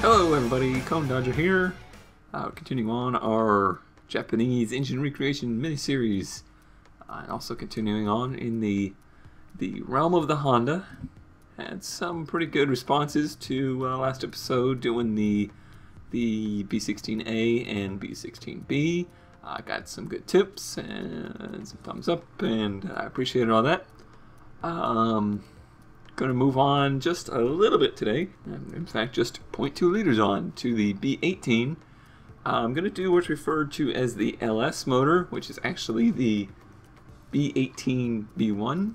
Hello everybody, Cone Dodger here, continuing on our Japanese engine recreation miniseries, and also continuing on in the realm of the Honda. Had some pretty good responses to last episode doing the B16A and B16B. I got some good tips and some thumbs up, and I appreciated all that. Going to move on just a little bit today, and in fact just 0.2 liters on to the B18. I'm going to do what's referred to as the LS motor, which is actually the B18 B1.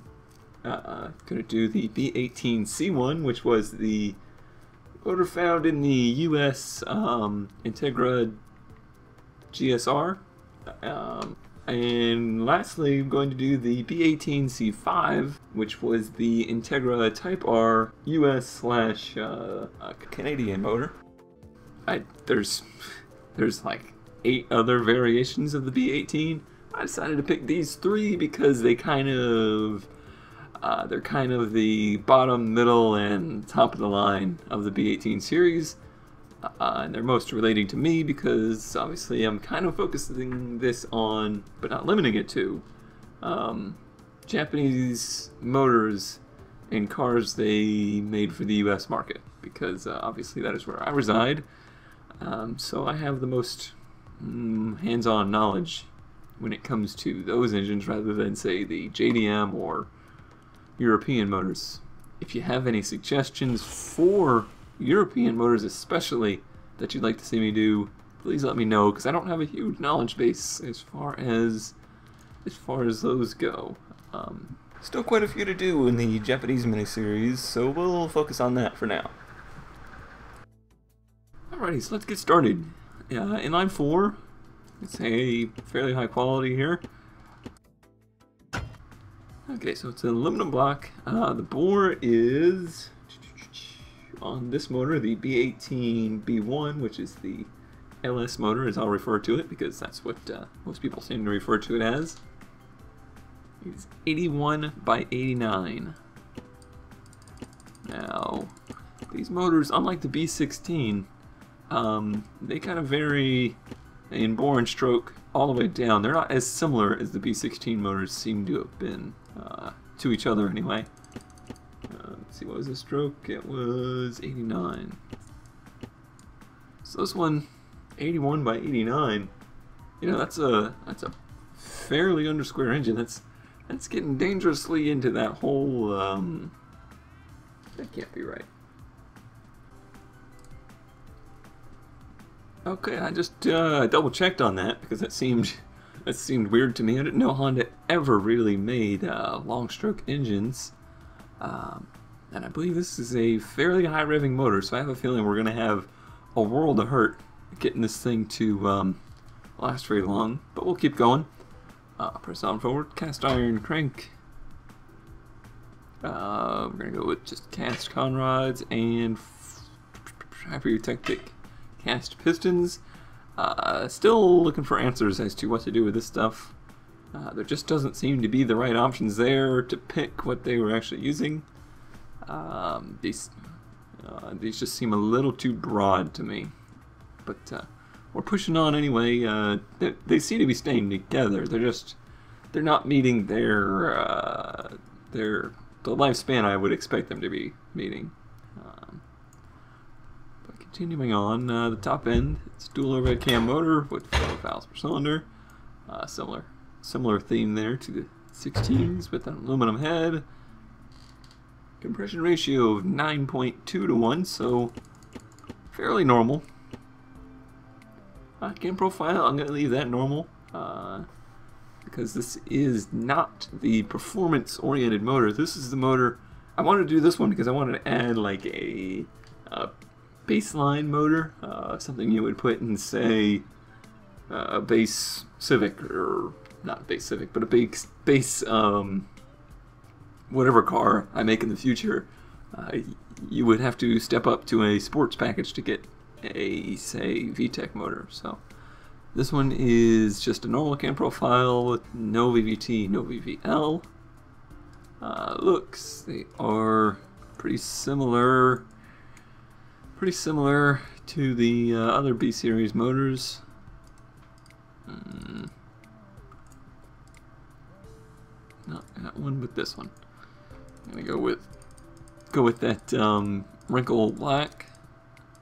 Going to do the B18 C1, which was the motor found in the US Integra GSR. And lastly, I'm going to do the B18 C5, which was the Integra Type R US/Canadian motor. There's like 8 other variations of the B18. I decided to pick these 3 because they they're kind of the bottom, middle, and top of the line of the B18 series. And they're most relating to me because obviously I'm kind of focusing this on, but not limiting it to, Japanese motors in cars they made for the US market, because obviously that is where I reside. So I have the most hands-on knowledge when it comes to those engines rather than, say, the JDM or European motors. If you have any suggestions for European motors especially that you'd like to see me do, please let me know, because I don't have a huge knowledge base as far as those go. Still quite a few to do in the Japanese miniseries, so we'll focus on that for now. Alrighty, so let's get started. In line 4, it's a fairly high quality here. Okay, so it's an aluminum block. The bore is on this motor, the B18 B1, which is the LS motor, as I'll refer to it, because that's what most people seem to refer to it as. It's 81 by 89. Now, these motors, unlike the B16, they kind of vary in bore and stroke all the way down. They're not as similar as the B16 motors seem to have been, to each other anyway. Let's see, what was the stroke? It was 89. So this one, 81 by 89, you know, that's a fairly under square engine. That's getting dangerously into that whole, that can't be right. Okay, I just double checked on that because that seemed weird to me. I didn't know Honda ever really made long stroke engines. And I believe this is a fairly high revving motor, so I have a feeling we're going to have a world of hurt getting this thing to last very long. But we'll keep going. Press on forward, cast iron crank. We're going to go with just cast conrods and hypertectic cast pistons. Still looking for answers as to what to do with this stuff. There just doesn't seem to be the right options there to pick what they were actually using. These just seem a little too broad to me, but we're pushing on anyway. They seem to be staying together. They're not meeting the lifespan I would expect them to be meeting. But continuing on, the top end, it's dual overhead cam motor with 4 valves per cylinder. Similar theme there to the 16s with an aluminum head. Compression ratio of 9.2 to 1, so fairly normal. Cam profile, I'm going to leave that normal because this is not the performance-oriented motor. This is the motor. I wanted to do this one because I wanted to add like a baseline motor, something you would put in, say, a base Civic, or not base Civic, but a base whatever car I make in the future. You would have to step up to a sports package to get a, say, VTEC motor. So this one is just a normal cam profile with no VVT, no VVL. Looks, they are pretty similar Pretty similar to the other B-Series motors. Not that one, but this one. I'm gonna go with that wrinkle black.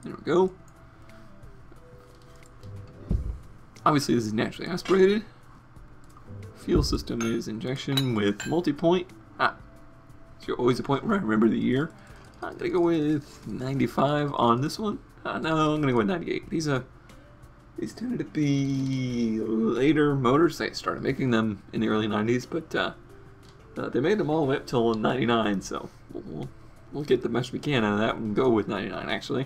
There we go. Obviously, this is naturally aspirated. Fuel system is injection with multi-point. So always a point where I remember the year. I'm gonna go with 95 on this one. No, I'm gonna go with 98. These tended to be later motors. They started making them in the early 90s, but they made them all the way up till 99. So we'll get the best we can out of that and go with 99 actually.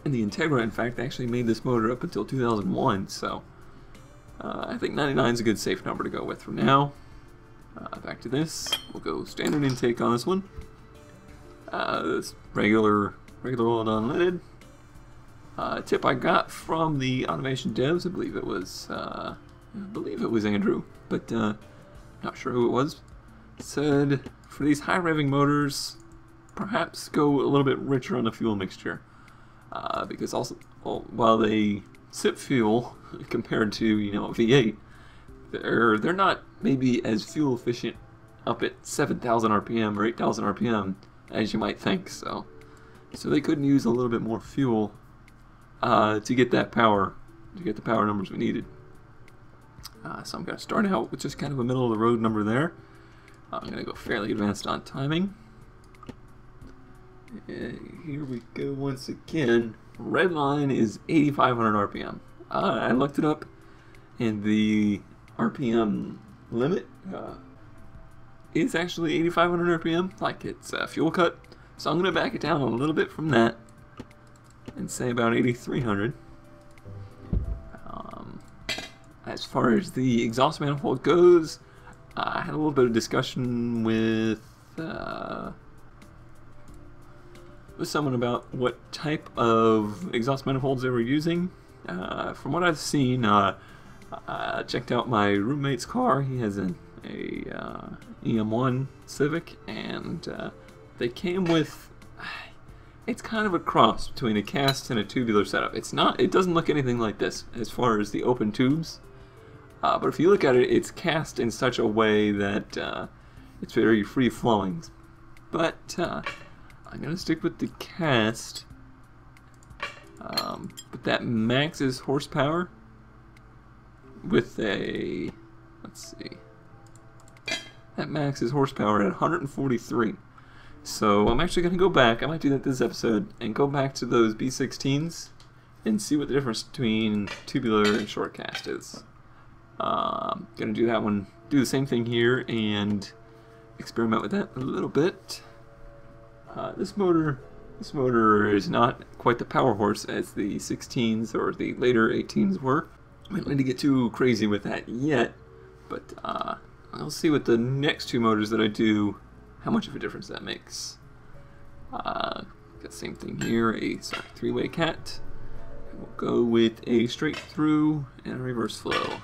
And the Integra, in fact, actually made this motor up until 2001. So I think 99 is a good safe number to go with for now. Back to this. We'll go standard intake on this one. This regular old unleaded. Tip I got from the automation devs. I believe it was Andrew, but not sure who it was. Said for these high revving motors, perhaps go a little bit richer on the fuel mixture, because also while they sip fuel compared to a V8, they're not maybe as fuel efficient up at 7,000 RPM or 8,000 RPM as you might think. So they could use a little bit more fuel to get that power, to get the power numbers we needed. So I'm going to start out with just kind of a middle of the road number there. I'm going to go fairly advanced on timing. And here we go once again. Red line is 8,500 RPM. I looked it up, and the RPM limit is actually 8,500 RPM, like it's fuel cut. So I'm going to back it down a little bit from that and say about 8,300. As far as the exhaust manifold goes, I had a little bit of discussion with someone about what type of exhaust manifolds they were using. From what I've seen, I checked out my roommate's car. He has an EM1 Civic, and they came with, it's kind of a cross between a cast and a tubular setup. It doesn't look anything like this as far as the open tubes, but if you look at it, it's cast in such a way that it's very free-flowing. But I'm going to stick with the cast, but that maxes horsepower with a, let's see, that maxes horsepower at 143. So I'm actually going to go back, I might do that this episode, and go back to those B16s and see what the difference between tubular and short cast is. I'm going to do that one, do the same thing here, and experiment with that a little bit. This motor is not quite the power horse as the 16s or the later 18s were. I don't need to get too crazy with that yet, but I'll see with the next two motors that I do how much of a difference that makes. Got the same thing here, a three-way cat. And we'll go with a straight through and a reverse flow.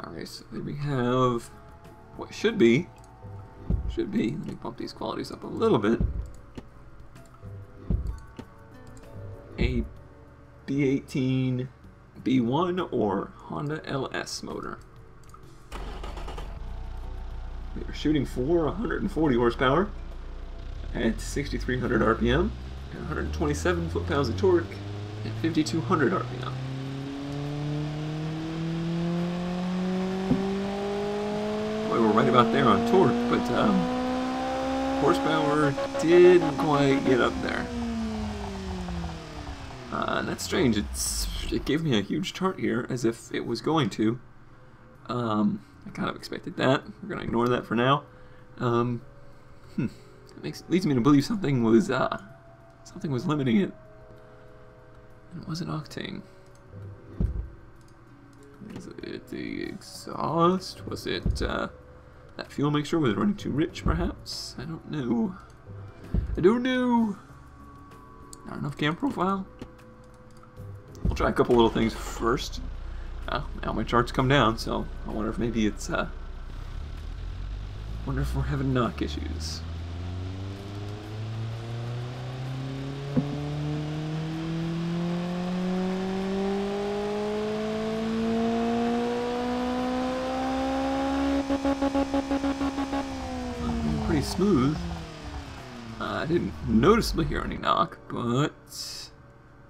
Alright, so there we have what should be, let me bump these qualities up a little bit, a B18 B1 or Honda LS motor. We are shooting for 140 horsepower at 6,300 RPM, and 127 foot-pounds of torque at 5,200 RPM. Boy, we're right about there on torque, but horsepower didn't quite get up there. And that's strange. It gave me a huge chart here, as if it was going to. I kind of expected that. We're going to ignore that for now. That leads me to believe something was limiting it. And it wasn't octane. Is it the exhaust? Was it that fuel mixture was running too rich, perhaps? I don't know. Not enough cam profile. We'll try a couple little things first. Now my charts come down, so I wonder if maybe it's Wonder if we're having knock issues. Pretty smooth. I didn't noticeably hear any knock, but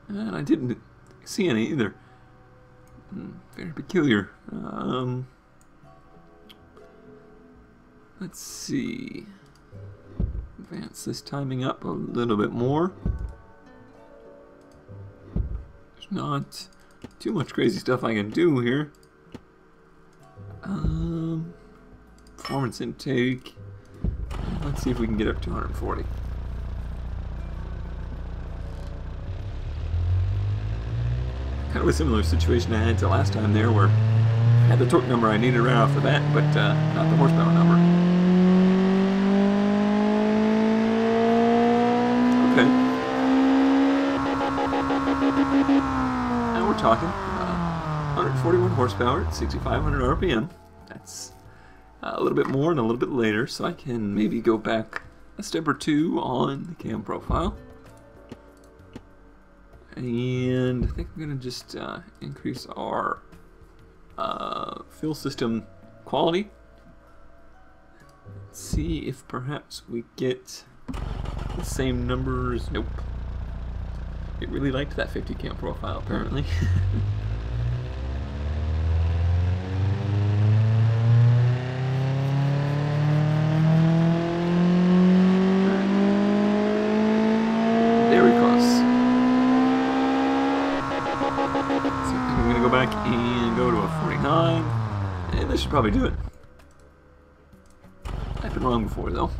and I didn't see any either. Very peculiar. Let's see. Advance this timing up a little bit more. There's not too much crazy stuff I can do here. Performance intake. Let's see if we can get up to 140. Kind of a similar situation I had to last time there, where I had the torque number I needed right off the bat, but not the horsepower number. Okay. Now we're talking 141 horsepower at 6,500 RPM. That's a little bit more and a little bit later, so I can maybe go back a step or two on the cam profile. And I think I'm going to just increase our fuel system quality. Let's see if perhaps we get the same numbers. Nope. It really liked that 50 cam profile, apparently. Very close. So I think I'm going to go back and go to a 49. And this should probably do it. I've been wrong before, though.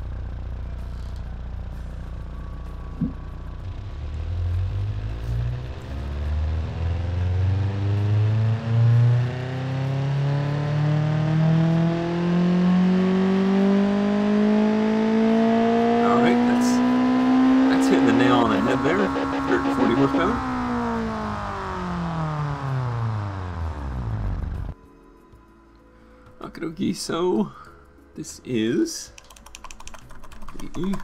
Hitting the nail on the head there. 140 horsepower. Okie dokie, so this is the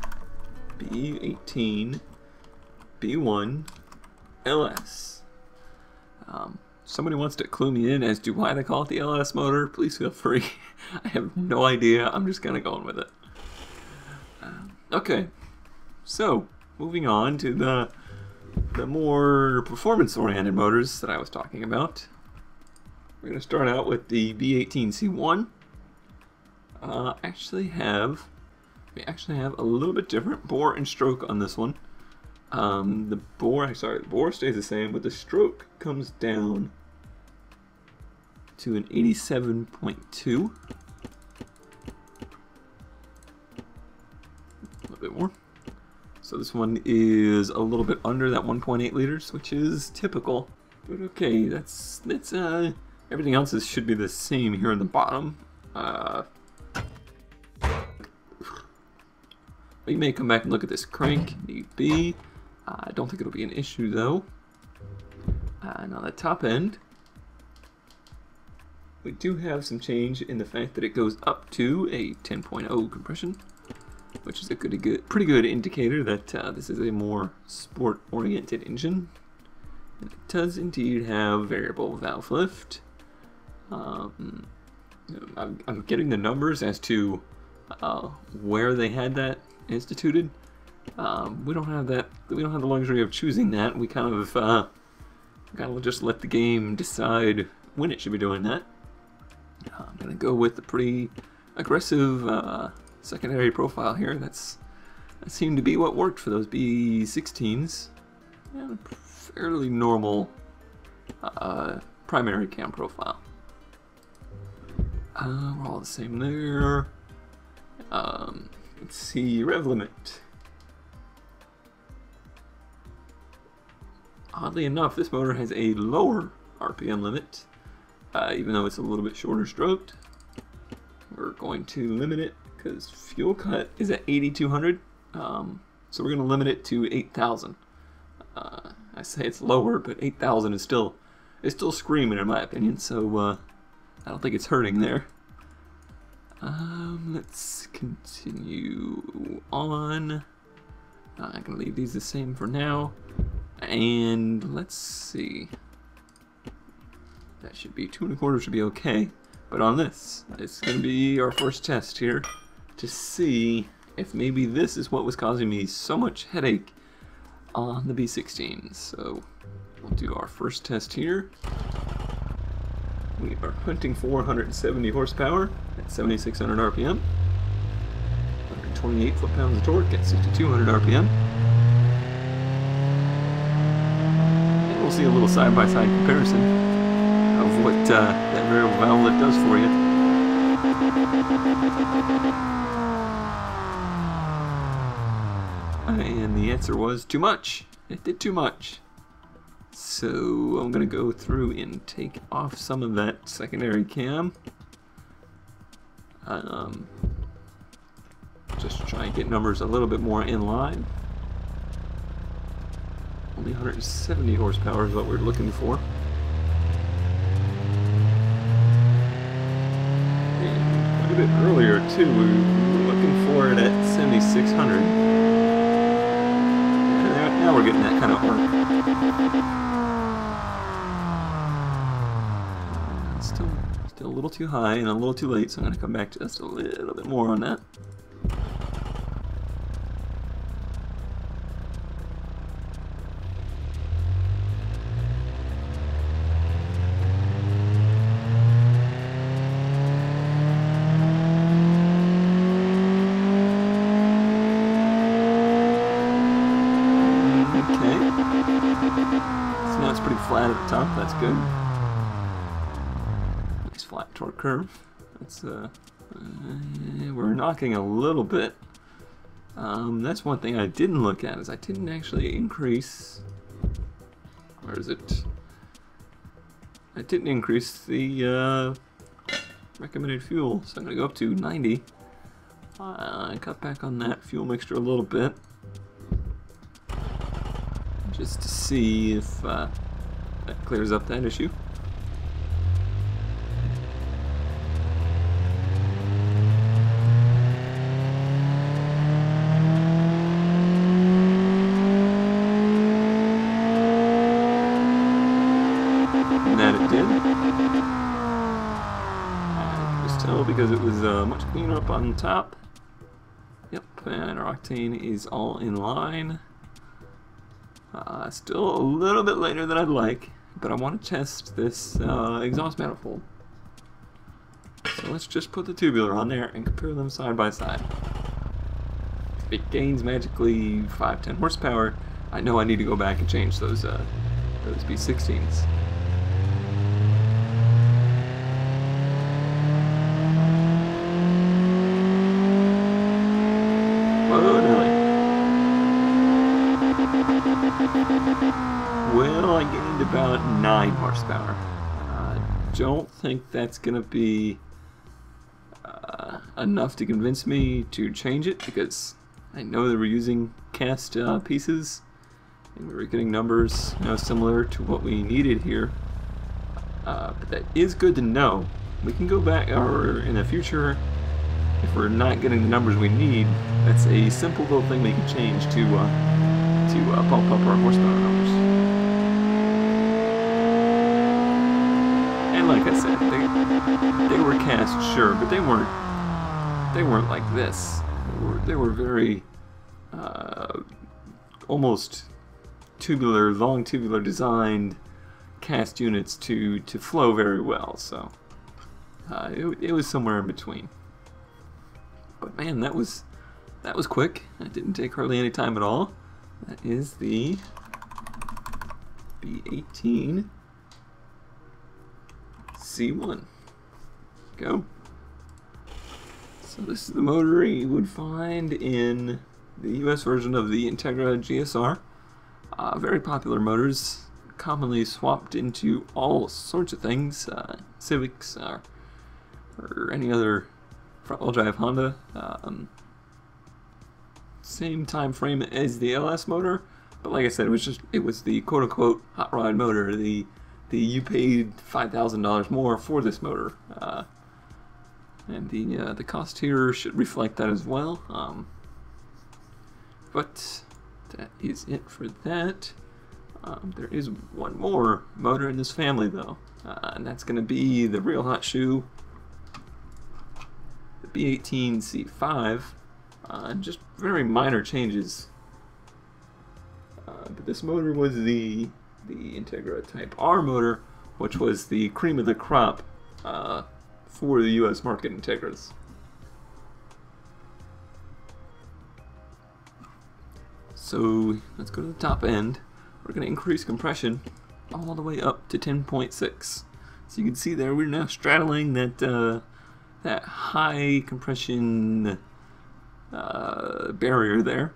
B18 B1 LS. Somebody wants to clue me in as to why they call it the LS motor. Please feel free. I have no idea. I'm just kind of going with it. Okay, so moving on to the more performance-oriented motors that I was talking about. We're going to start out with the B18 C1. We actually have a little bit different bore and stroke on this one. The bore stays the same, but the stroke comes down to an 87.2. A little bit more. So this one is a little bit under that 1.8 liters, which is typical. But okay, that's everything else should be the same here in the bottom. We may come back and look at this crank, need be. I don't think it'll be an issue though. And on the top end, we do have some change in the fact that it goes up to a 10.0 compression, which is a pretty good indicator that this is a more sport-oriented engine. And it does indeed have variable valve lift. I'm getting the numbers as to where they had that instituted. We don't have that. We don't have the luxury of choosing that. We kind of gotta just let the game decide when it should be doing that. I'm gonna go with the pretty aggressive secondary profile here. That seemed to be what worked for those B16s. And a fairly normal primary cam profile. We're all the same there. Let's see, rev limit. Oddly enough, this motor has a lower RPM limit, even though it's a little bit shorter stroked. We're going to limit it because fuel cut is at 8,200, so we're going to limit it to 8,000. I say it's lower, but 8,000 is still screaming in my opinion, so I don't think it's hurting there. Let's continue on. I'm gonna leave these the same for now. And let's see. That should be 2 1/4 should be okay. But on this, it's gonna be our first test here to see if maybe this is what was causing me so much headache on the B16. So we'll do our first test here. We are hunting for 170 horsepower at 7,600 RPM, 128 foot-pounds of torque at 6,200 RPM. And we'll see a little side-by-side comparison of what that variable valve does for you. And the answer was too much. It did too much. So I'm going to go through and take off some of that secondary cam. Just to try and get numbers a little bit more in line. Only 170 horsepower is what we're looking for. And quite a bit earlier too, we were looking for it at 7,600. And now we're getting that kind of arc. Still a little too high and a little too late, so I'm going to come back just a little bit more on that. Okay. So now it's pretty flat at the top, that's good. Flat torque curve. That's we're knocking a little bit. That's one thing I didn't look at, is I didn't actually increase. Where is it? I didn't increase the recommended fuel, so I'm gonna go up to 90. Cut back on that fuel mixture a little bit, just to see if that clears up that issue. Because it was much cleaner up on top. Yep, and our octane is all in line. Still a little bit later than I'd like, but I want to test this exhaust manifold. So let's just put the tubular on there and compare them side by side. If it gains magically 5-10 horsepower, I know I need to go back and change those B16s. Well, I gained about 9 horsepower. Don't think that's gonna be enough to convince me to change it, because I know that we're using cast pieces and we were getting numbers similar to what we needed here. But that is good to know. We can go back, or in the future, if we're not getting the numbers we need, that's a simple little thing we can change to bump up our horsepower numbers. And like I said, they were cast, sure, but they weren't like this. They were very almost tubular, long tubular designed cast units to flow very well. So it was somewhere in between. But man, that was quick. It didn't take hardly any time at all. That is the B18 C1. Go. So this is the motor you would find in the US version of the Integra GSR. Very popular motors, commonly swapped into all sorts of things, Civics or any other front-wheel drive Honda. Same time frame as the LS motor, but like I said, it was the quote-unquote hot rod motor. You paid $5,000 more for this motor. And the cost here should reflect that as well. But that is it for that. There is one more motor in this family though, and that's going to be the real hot shoe, the B18 C5. Just very minor changes. But this motor was the Integra Type R motor, which was the cream of the crop for the US market Integras. So let's go to the top end. We're going to increase compression all the way up to 10.6. So you can see there we're now straddling that that high compression barrier there.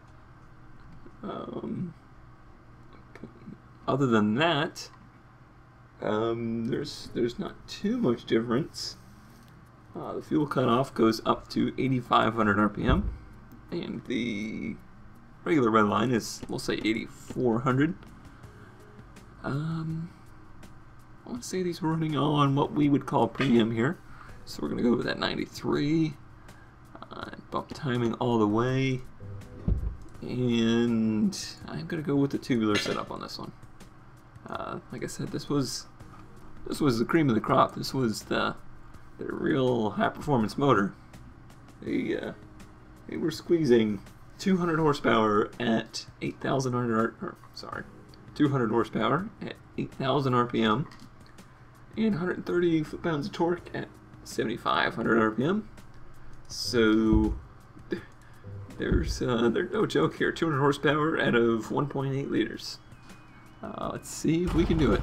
Other than that, there's not too much difference. The fuel cutoff goes up to 8,500 RPM, and the regular red line is, we'll say, 8,400. I want to say these are running on what we would call premium here, so we're going to go with that 93. Bump timing all the way, and I'm going to go with the tubular setup on this one. Like I said, this was the cream of the crop. This was the real high performance motor. They were squeezing 200 horsepower at 200 horsepower at 8,000 RPM and 130 foot-pounds of torque at 7,500 RPM. So there's no joke here. 200 horsepower out of 1.8 liters. Let's see if we can do it.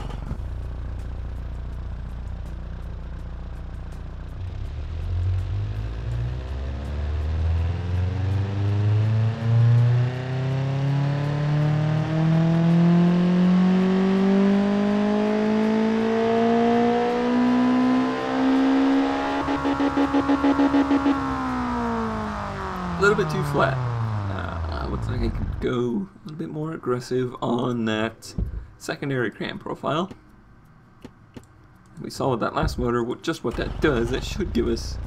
A little bit too flat. Looks like I could go a little bit more aggressive on that secondary cam profile. We saw with that last motor just what that does. That should give us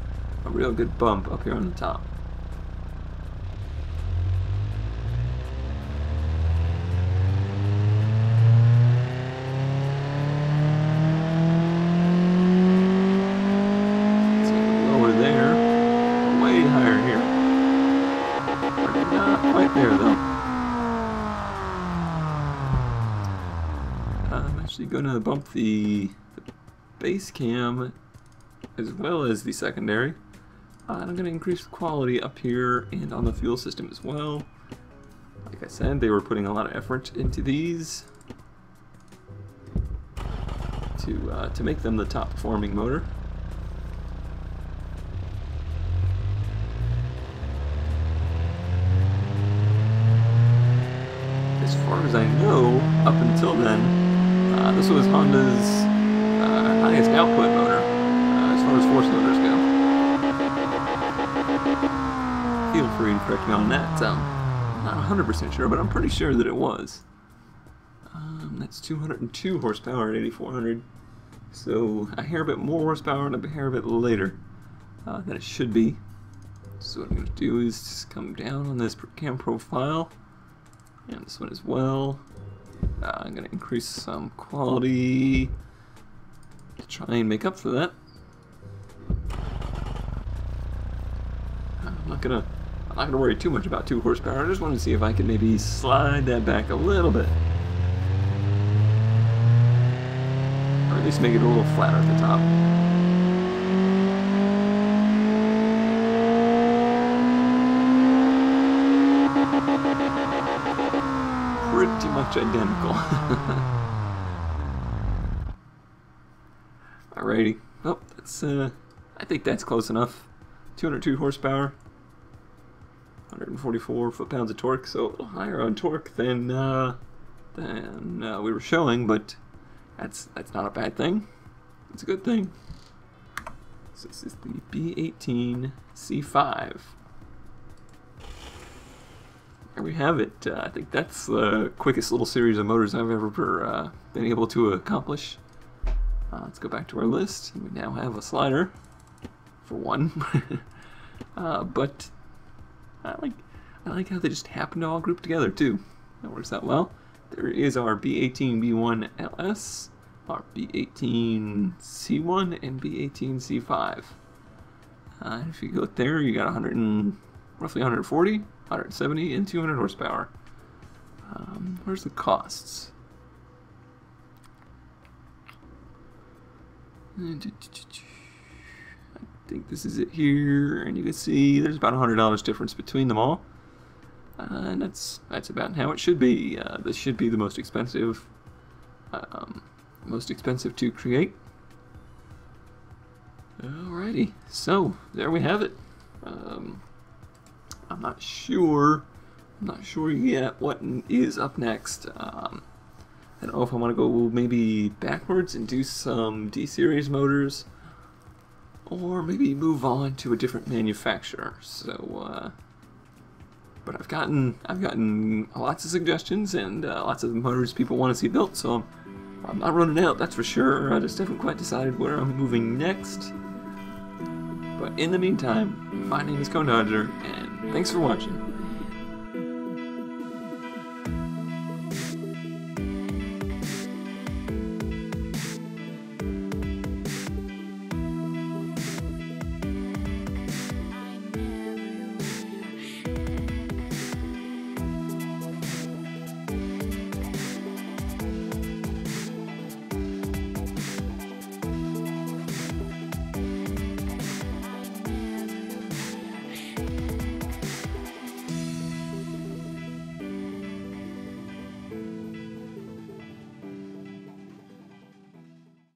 a real good bump up here on the top. Let's get lower there, way higher here. We're not quite there though. I'm actually going to bump the base cam as well as the secondary. I'm going to increase the quality up here and on the fuel system as well. Like I said, they were putting a lot of effort into these to make them the top performing motor. As far as I know, up until then, this was Honda's highest output motor as far as force motors go. Feel free to correct me on that. I'm not 100% sure, but I'm pretty sure that it was. That's 202 horsepower at 8,400. So a hair bit more horsepower and a hair bit later than it should be. So what I'm going to do is just come down on this cam profile. And this one as well. I'm going to increase some quality to try and make up for that. I'm not gonna worry too much about 2 horsepower. I just want to see if I can maybe slide that back a little bit, or at least make it a little flatter at the top. Pretty much identical. Alrighty. Oh, that's I think that's close enough. 202 horsepower, 144 foot-pounds of torque, so a little higher on torque than we were showing, but that's not a bad thing. It's a good thing. So this is the B18 C5. There we have it. I think that's the quickest little series of motors I've ever been able to accomplish. Let's go back to our list. We now have a slider for one. But I like how they just happen to all group together too. That works out well. There is our B18 B1 LS, our B18 C1, and B18 C5. If you go there, you got roughly 140, 170, and 200 horsepower. Where's the costs? I think this is it here, and you can see there's about $100 difference between them all, and that's about how it should be. This should be the most expensive to create. Alrighty, so there we have it. I'm not sure yet what is up next. I don't know if I want to go maybe backwards and do some D-series motors, or maybe move on to a different manufacturer. So, but I've gotten lots of suggestions and lots of motors people want to see built. So I'm not running out, that's for sure. I just haven't quite decided where I'm moving next. But in the meantime, my name is Cone Dodger, and thanks for watching.